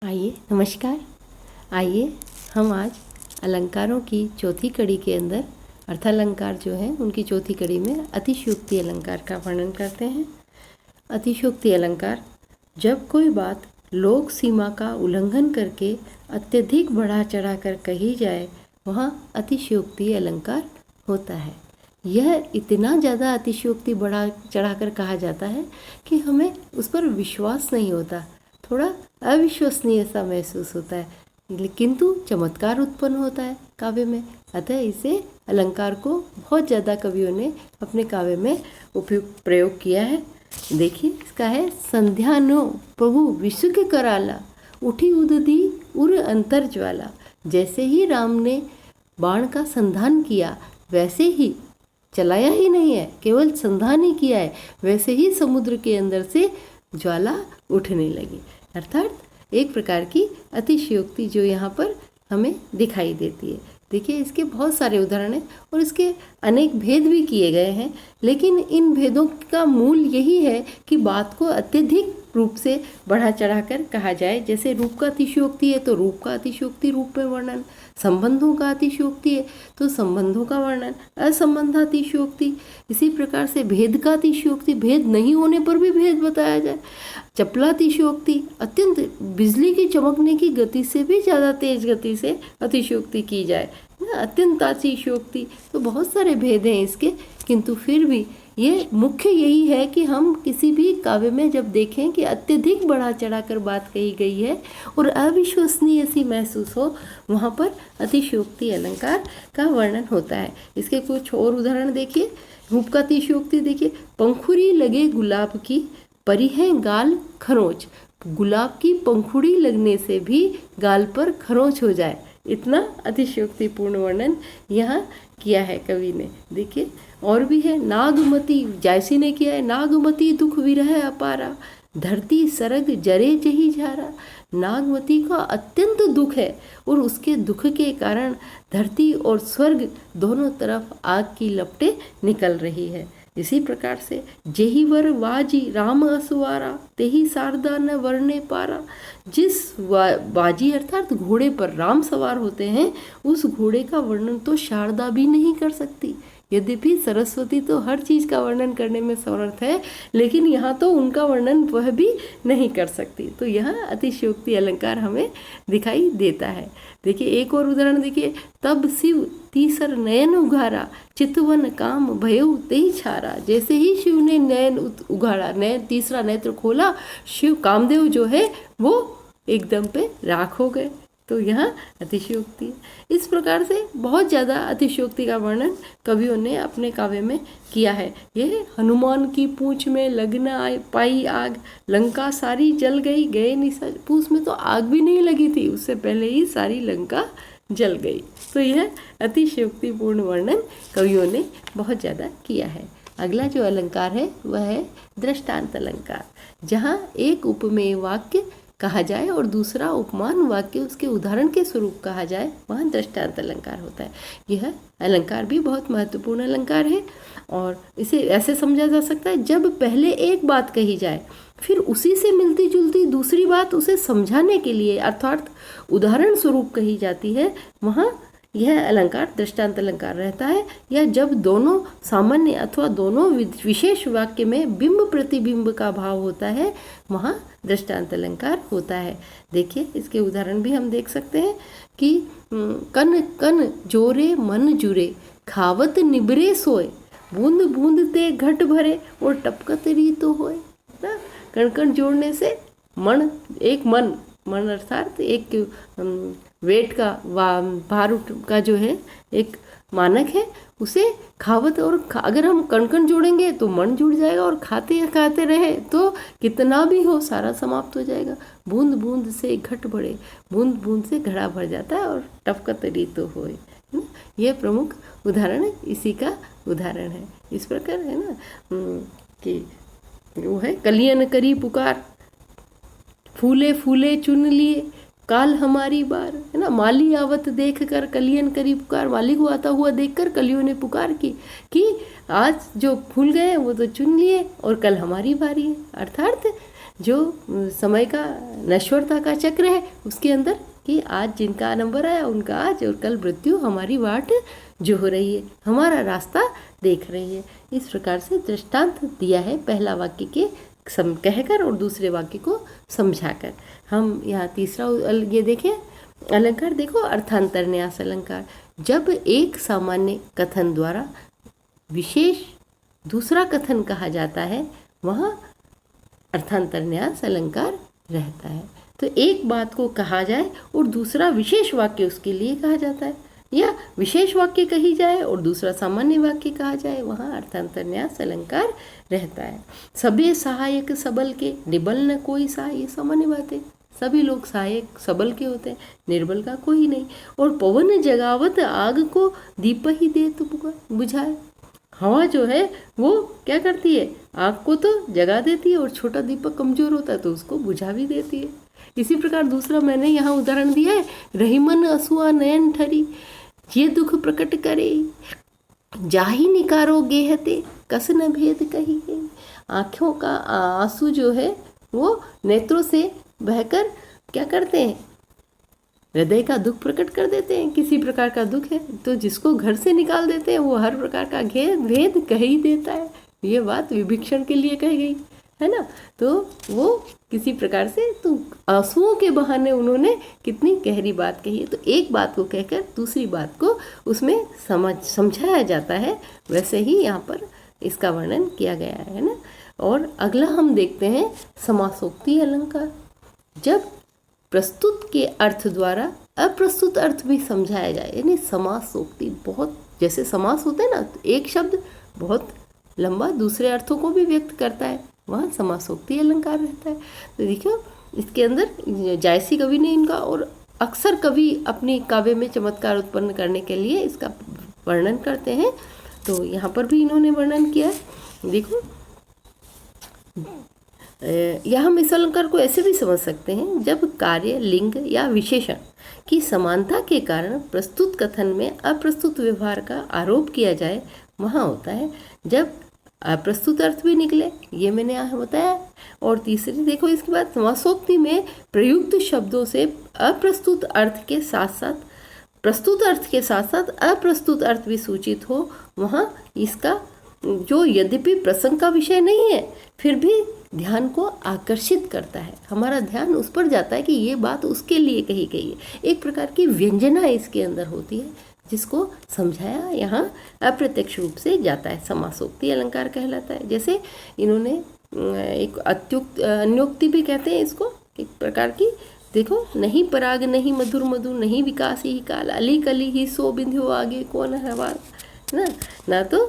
आइए नमस्कार। आइए हम आज अलंकारों की चौथी कड़ी के अंदर अर्थालंकार जो है उनकी चौथी कड़ी में अतिशयोक्ति अलंकार का वर्णन करते हैं। अतिशयोक्ति अलंकार, जब कोई बात लोक सीमा का उल्लंघन करके अत्यधिक बढ़ा चढ़ा कर कही जाए वहाँ अतिशयोक्ति अलंकार होता है। यह इतना ज़्यादा अतिशयोक्ति बढ़ा चढ़ा कर कहा जाता है कि हमें उस पर विश्वास नहीं होता, थोड़ा अविश्वसनीय सा महसूस होता है, किंतु चमत्कार उत्पन्न होता है काव्य में। अतः इसे अलंकार को बहुत ज़्यादा कवियों ने अपने काव्य में उपयुक्त प्रयोग किया है। देखिए इसका है, संध्यानो प्रभु विश्व के कराला, उठी उदधी उर अंतर ज्वाला। जैसे ही राम ने बाण का संधान किया वैसे ही, चलाया ही नहीं है, केवल संधान ही किया है, वैसे ही समुद्र के अंदर से ज्वाला उठने लगी। अर्थात एक प्रकार की अतिशयोक्ति जो यहाँ पर हमें दिखाई देती है। देखिए इसके बहुत सारे उदाहरण हैं और इसके अनेक भेद भी किए गए हैं, लेकिन इन भेदों का मूल यही है कि बात को अत्यधिक रूप से बढ़ा चढ़ाकर कहा जाए। जैसे रूप का अतिशयोक्ति है तो रूप का अतिशयोक्ति रूप में वर्णन, संबंधों का अतिशयोक्ति है तो संबंधों का वर्णन, असंबंधातिशयोक्ति। इसी प्रकार से भेद का अतिशयोक्ति, भेद नहीं होने पर भी भेद बताया जाए। चपलातिशयोक्ति, अत्यंत बिजली की चमकने की गति से भी ज़्यादा तेज गति से अतिशयोक्ति की जाए, अत्यंत अतिशयोक्ति। तो बहुत सारे भेद हैं इसके, किंतु फिर भी ये मुख्य यही है कि हम किसी भी काव्य में जब देखें कि अत्यधिक बढ़ा चढ़ाकर बात कही गई है और अविश्वसनीय सी महसूस हो, वहाँ पर अतिशयोक्ति अलंकार का वर्णन होता है। इसके कुछ और उदाहरण देखिए। रूप का अतिशयोक्ति देखिए, पंखुड़ी लगे गुलाब की, परी है गाल खरोंच। गुलाब की पंखुड़ी लगने से भी गाल पर खरोंच हो जाए, इतना अतिशयोक्तिपूर्ण वर्णन यहाँ किया है कवि ने। देखिए और भी है, नागमती, जायसी ने किया है, नागमती दुख विरह अपारा, धरती सरग जरे जही झारा। नागमती का अत्यंत दुख है और उसके दुख के कारण धरती और स्वर्ग दोनों तरफ आग की लपटें निकल रही है। इसी प्रकार से, जेही वर वाजी राम असुवारा, तेही शारदा न वर्णे पारा। जिस बाजी अर्थात घोड़े पर राम सवार होते हैं, उस घोड़े का वर्णन तो शारदा भी नहीं कर सकती। यद्यपि सरस्वती तो हर चीज़ का वर्णन करने में समर्थ है, लेकिन यहाँ तो उनका वर्णन वह भी नहीं कर सकती। तो यहाँ अतिशयोक्ति अलंकार हमें दिखाई देता है। देखिए एक और उदाहरण देखिए, तब शिव तीसर नयन उघारा, चितवन काम भयउ तेहि छारा। जैसे ही शिव ने नयन उघाड़ा, नयन तीसरा नेत्र खोला, शिव कामदेव जो है वो एकदम पे राख हो गए। तो यहाँ अतिशयोक्ति है। इस प्रकार से बहुत ज़्यादा अतिशयोक्ति का वर्णन कवियों ने अपने काव्य में किया है। यह हनुमान की पूंछ में लगना पाई आग, लंका सारी जल गई गए निशा। पूंछ में तो आग भी नहीं लगी थी, उससे पहले ही सारी लंका जल गई। तो यह अतिशयोक्तिपूर्ण वर्णन कवियों ने बहुत ज़्यादा किया है। अगला जो अलंकार है वह है दृष्टांत अलंकार, जहाँ एक उपमेय वाक्य कहा जाए और दूसरा उपमान वाक्य उसके उदाहरण के स्वरूप कहा जाए, वहाँ दृष्टांत अलंकार होता है। यह अलंकार भी बहुत महत्वपूर्ण अलंकार है और इसे ऐसे समझा जा सकता है, जब पहले एक बात कही जाए फिर उसी से मिलती जुलती दूसरी बात उसे समझाने के लिए अर्थात उदाहरण स्वरूप कही जाती है, वहाँ यह अलंकार दृष्टांत अलंकार रहता है। या जब दोनों सामान्य अथवा दोनों विशेष वाक्य में बिंब प्रतिबिंब का भाव होता है, वहाँ दृष्टांत अलंकार होता है। देखिए इसके उदाहरण भी हम देख सकते हैं कि कन कन जोरे मन जुरे, खावत निबरे सोए, बूंद बूंद ते घट भरे और टपकत रीतो होए। ना, कण कण जोड़ने से मन, एक मन अर्थात एक वेट का भार का जो है एक मानक है, उसे खावत, और अगर हम कण कण जोड़ेंगे तो मन जुड़ जाएगा और खाते खाते रहे तो कितना भी हो सारा समाप्त हो जाएगा। बूंद बूंद से घट बढ़े, बूंद बूंद से घड़ा भर जाता है और टपकत रीतो होए। यह प्रमुख उदाहरण इसी का उदाहरण है। इस प्रकार है ना कि वो है, कलियन करी पुकार, फूले फूले चुन लिए, काल हमारी बार। है ना, माली आवत देख कर कलियन करी पुकार। माली को आता हुआ देखकर कलियों ने पुकार की कि आज जो फूल गए वो तो चुन लिए और कल हमारी बारी है। अर्थात जो समय का नश्वरता का चक्र है उसके अंदर कि आज जिनका नंबर आया उनका आज और कल मृत्यु हमारी वाट जो हो रही है, हमारा रास्ता देख रही है। इस प्रकार से दृष्टांत दिया है पहला वाक्य के कहकर और दूसरे वाक्य को समझाकर। हम यहाँ तीसरा ये देखें अलंकार, देखो अर्थांतरन्यास अलंकार। जब एक सामान्य कथन द्वारा विशेष दूसरा कथन कहा जाता है वहाँ अर्थांतरन्यास अलंकार रहता है। तो एक बात को कहा जाए और दूसरा विशेष वाक्य उसके लिए कहा जाता है, या विशेष वाक्य कही जाए और दूसरा सामान्य वाक्य कहा जाए, वहाँ अर्थांतरन्यास अलंकार रहता है। सबे सहायक सबल के, निबल न कोई सहाय, ये सामान्य बात है। सभी लोग सहायक सबल के होते हैं, निर्बल का कोई नहीं। और पवन जगावत आग को दीप ही दे तो बुझाए। हवा जो है वो क्या करती है, आग को तो जगा देती है और छोटा दीपक कमजोर होता है तो उसको बुझा भी देती है। इसी प्रकार दूसरा मैंने यहाँ उदाहरण दिया है, रहीमन असुआ नयन ठरी, ये दुख प्रकट करे, जाही निकारो गेहते, कस न भेद कही है। आँखों का आंसू जो है वो नेत्रों से बहकर क्या करते हैं, हृदय का दुख प्रकट कर देते हैं। किसी प्रकार का दुख है तो जिसको घर से निकाल देते हैं वो हर प्रकार का भेद कह ही देता है। ये बात विभीषण के लिए कही गई है ना, तो वो किसी प्रकार से तो आंसुओं के बहाने उन्होंने कितनी गहरी बात कही है। तो एक बात को कहकर दूसरी बात को उसमें समझाया जाता है, वैसे ही यहाँ पर इसका वर्णन किया गया है ना। और अगला हम देखते हैं समासोक्ति अलंकार। जब प्रस्तुत के अर्थ द्वारा अप्रस्तुत अर्थ भी समझाया जाए, यानी समासोक्ति, बहुत जैसे समास होते हैं ना, तो एक शब्द बहुत लंबा दूसरे अर्थों को भी व्यक्त करता है, वहाँ समासोक्ति अलंकार रहता है। तो देखो इसके अंदर जायसी कवि ने इनका, और अक्सर कवि अपनी काव्य में चमत्कार उत्पन्न करने के लिए इसका वर्णन करते हैं, तो यहाँ पर भी इन्होंने वर्णन किया। देखो या हम इस अलंकार को ऐसे भी समझ सकते हैं, जब कार्य, लिंग या विशेषण की समानता के कारण प्रस्तुत कथन में अप्रस्तुत व्यवहार का आरोप किया जाए, वहाँ होता है जब अप्रस्तुत अर्थ भी निकले, ये मैंने यहाँ बताया। और तीसरी देखो इसके बाद समासोक्ति में प्रयुक्त शब्दों से अप्रस्तुत अर्थ के साथ साथ प्रस्तुत अर्थ के साथ साथ अप्रस्तुत अर्थ भी सूचित हो, वहाँ इसका जो यद्यपि प्रसंग का विषय नहीं है फिर भी ध्यान को आकर्षित करता है, हमारा ध्यान उस पर जाता है कि ये बात उसके लिए कही गई है। एक प्रकार की व्यंजना इसके अंदर होती है जिसको समझाया यहाँ अप्रत्यक्ष रूप से जाता है, समासोक्ति अलंकार कहलाता है। जैसे इन्होंने एक अन्योक्ति भी कहते हैं इसको, एक प्रकार की। देखो, नहीं पराग नहीं मधुर मधु, नहीं विकास ही काल, अली कली ही सो बिंध्यो आगे कौन हवा ना तो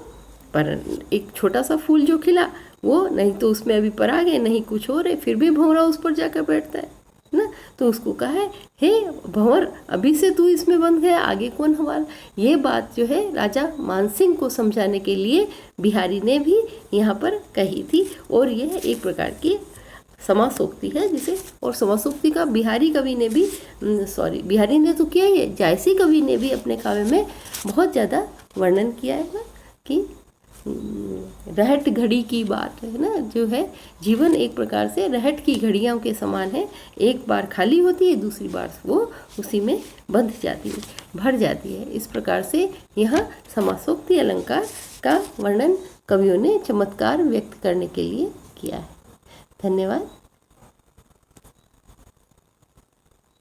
पर एक छोटा सा फूल जो खिला वो नहीं तो उसमें अभी पराग है, नहीं कुछ और है, फिर भी भंवरा उस पर जाकर बैठता है ना, तो उसको कहा है, हे भंवर अभी से तू इसमें बंध गया, आगे कौन हवाल। ये बात जो है राजा मानसिंह को समझाने के लिए बिहारी ने भी यहाँ पर कही थी, और यह एक प्रकार की समासोक्ति है जिसे, और समासोक्ति का बिहारी कवि ने भी बिहारी ने तो किया ही है, जायसी कवि ने भी अपने काव्य में बहुत ज़्यादा वर्णन किया है ना, कि रहट घड़ी की बात है ना, जो है जीवन एक प्रकार से रहट की घड़ियों के समान है, एक बार खाली होती है, दूसरी बार वो उसी में बंध जाती है, भर जाती है। इस प्रकार से यहाँ समासोक्ति अलंकार का वर्णन कवियों ने चमत्कार व्यक्त करने के लिए किया है। धन्यवाद।